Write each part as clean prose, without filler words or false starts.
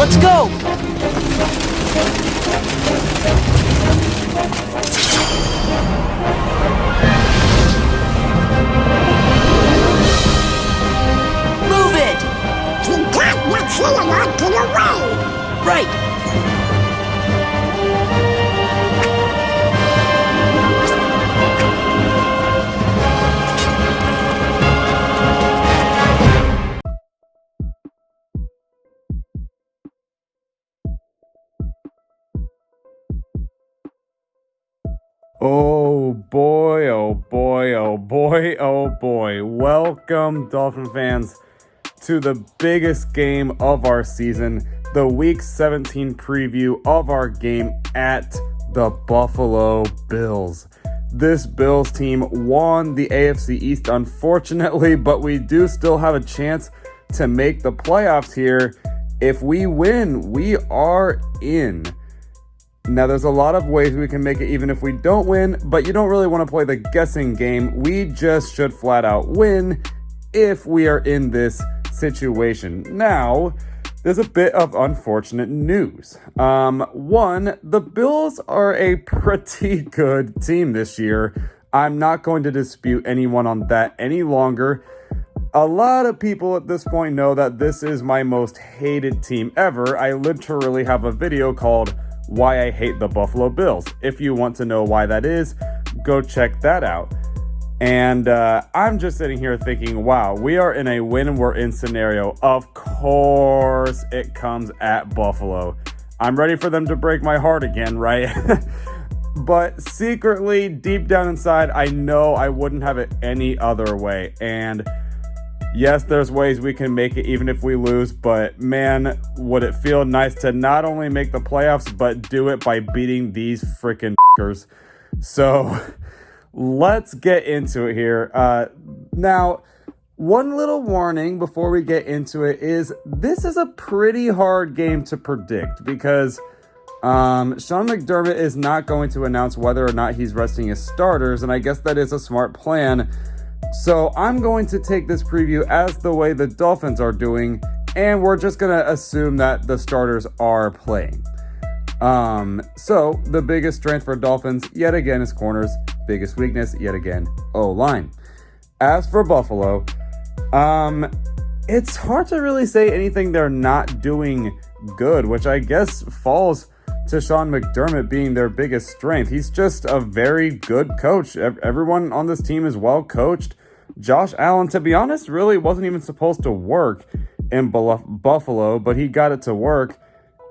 Let's go! Move it! You can't let Theodore get away! Right! Oh boy, oh boy, oh boy, oh boy. Welcome, Dolphin fans, to the biggest game of our season, the Week 17 preview of our game at the Buffalo Bills. This Bills team won the AFC East, unfortunately, but we do still have a chance to make the playoffs here. If we win, we are in. Now, there's a lot of ways we can make it even if we don't win, but you don't really want to play the guessing game. We just should flat out win if we are in this situation. Now, there's a bit of unfortunate news. One, the Bills are a pretty good team this year. I'm not going to dispute anyone on that any longer. A lot of people at this point know that this is my most hated team ever. I literally have a video called Why I Hate the Buffalo Bills. If you want to know why that is, go check that out. And I'm just sitting here thinking, wow, we are in a win-we're-in scenario. Of course it comes at Buffalo. I'm ready for them to break my heart again, right? But secretly, deep down inside, I know I wouldn't have it any other way. And yes, there's ways we can make it even if we lose, but man, would it feel nice to not only make the playoffs, but do it by beating these freaking f***ers. So let's get into it here. Now, one little warning before we get into it is this is a pretty hard game to predict because Sean McDermott is not going to announce whether or not he's resting his starters, and I guess that is a smart plan. So I'm going to take this preview as the way the Dolphins are doing, and we're just going to assume that the starters are playing. So the biggest strength for Dolphins, yet again, is corners. Biggest weakness, yet again, O-line. As for Buffalo, it's hard to really say anything they're not doing good, which I guess falls to Sean McDermott being their biggest strength. He's just a very good coach. Everyone on this team is well coached. Josh Allen, to be honest, really wasn't even supposed to work in Buffalo, but he got it to work.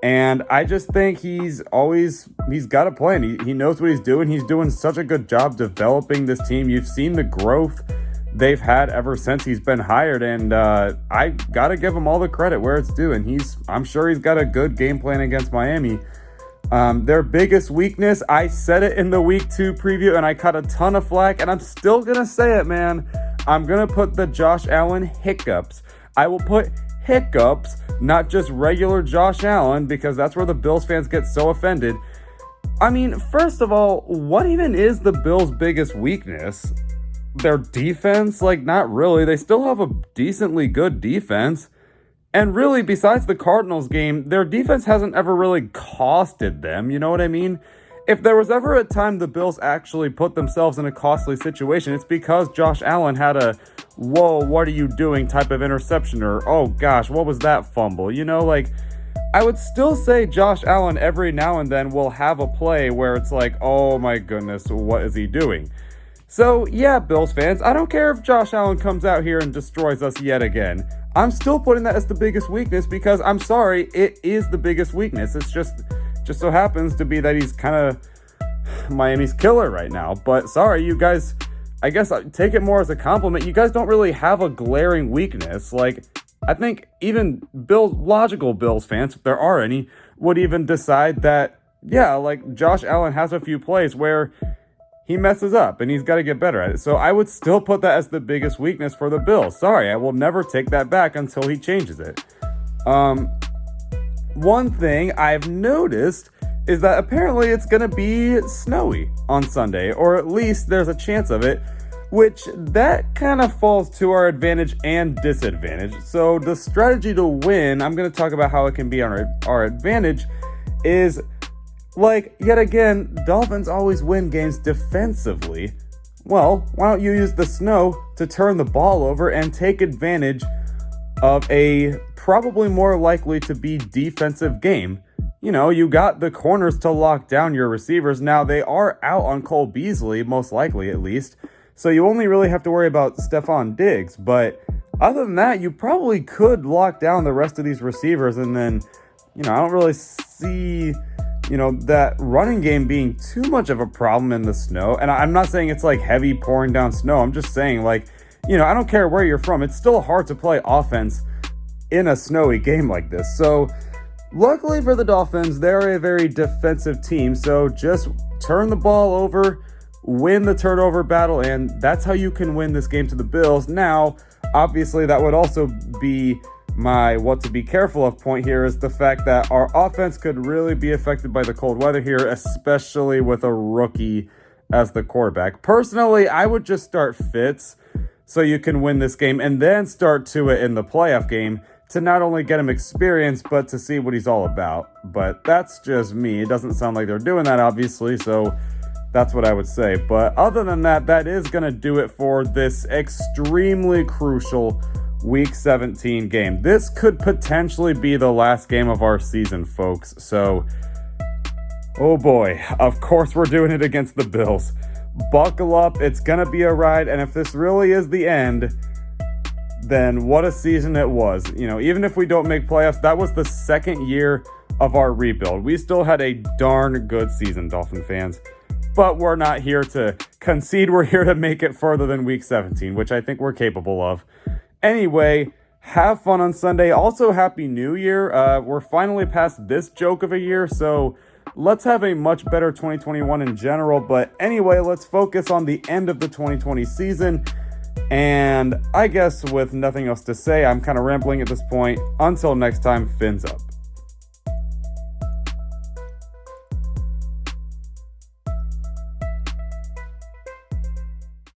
And I just think he's got a plan. He knows what he's doing. He's doing such a good job developing this team. You've seen the growth they've had ever since he's been hired, and I gotta give him all the credit where it's due. And I'm sure he's got a good game plan against Miami. Their biggest weakness, I said it in the week 2 preview and I caught a ton of flack, and I'm still gonna say it, man. I'm gonna put the Josh Allen hiccups. I will put hiccups, not just regular Josh Allen, because that's where the Bills fans get so offended. I mean, first of all, what even is the Bills' biggest weakness? Their defense? Like, not really. They still have a decently good defense. And really, besides the Cardinals game, their defense hasn't ever really costed them, you know what I mean? If there was ever a time the Bills actually put themselves in a costly situation, it's because Josh Allen had a, whoa, what are you doing type of interception, or, oh gosh, what was that fumble? You know, like, I would still say Josh Allen every now and then will have a play where it's like, oh my goodness, what is he doing? So yeah, Bills fans, I don't care if Josh Allen comes out here and destroys us yet again. I'm still putting that as the biggest weakness because I'm sorry, it is the biggest weakness. It's just so happens to be that he's kind of Miami's killer right now. But sorry, you guys, I guess I take it more as a compliment. You guys don't really have a glaring weakness. Like, I think even logical Bills fans, if there are any, would even decide that, yeah, like Josh Allen has a few plays where he messes up and he's got to get better at it. So I would still put that as the biggest weakness for the Bills. Sorry, I will never take that back until he changes it. One thing I've noticed is that apparently it's going to be snowy on Sunday, or at least there's a chance of it. which that kind of falls to our advantage and disadvantage. So the strategy to win, I'm going to talk about how it can be our advantage, is like, yet again, Dolphins always win games defensively. Well, why don't you use the snow to turn the ball over and take advantage of a probably more likely to be defensive game? You know, you got the corners to lock down your receivers. Now, they are out on Cole Beasley, most likely at least. So you only really have to worry about Stephon Diggs. But other than that, you probably could lock down the rest of these receivers. And then, I don't really see, that running game being too much of a problem in the snow. And I'm not saying it's like heavy pouring down snow. I'm just saying, like, I don't care where you're from. It's still hard to play offense in a snowy game like this. So luckily for the Dolphins, they're a very defensive team. So just turn the ball over, win the turnover battle, and that's how you can win this game to the Bills. Now, obviously, that would also be my what to be careful of point here, is the fact that our offense could really be affected by the cold weather here, especially with a rookie as the quarterback. Personally, I would just start Fitz so you can win this game, and then start Tua in the playoff game to not only get him experience, but to see what he's all about. But that's just me. It doesn't sound like they're doing that, obviously, so that's what I would say. But other than that, that is going to do it for this extremely crucial Week 17 game. This could potentially be the last game of our season, folks. So, oh boy, of course we're doing it against the Bills. Buckle up, it's going to be a ride, and if this really is the end, then what a season it was. Even if we don't make playoffs, that was the second year of our rebuild. We still had a darn good season, Dolphin fans. But we're not here to concede. We're here to make it further than Week 17, which I think we're capable of. Anyway, have fun on Sunday. Also, Happy New Year. We're finally past this joke of a year, so let's have a much better 2021 in general. But anyway, let's focus on the end of the 2020 season. And I guess with nothing else to say, I'm kind of rambling at this point. Until next time, fins up.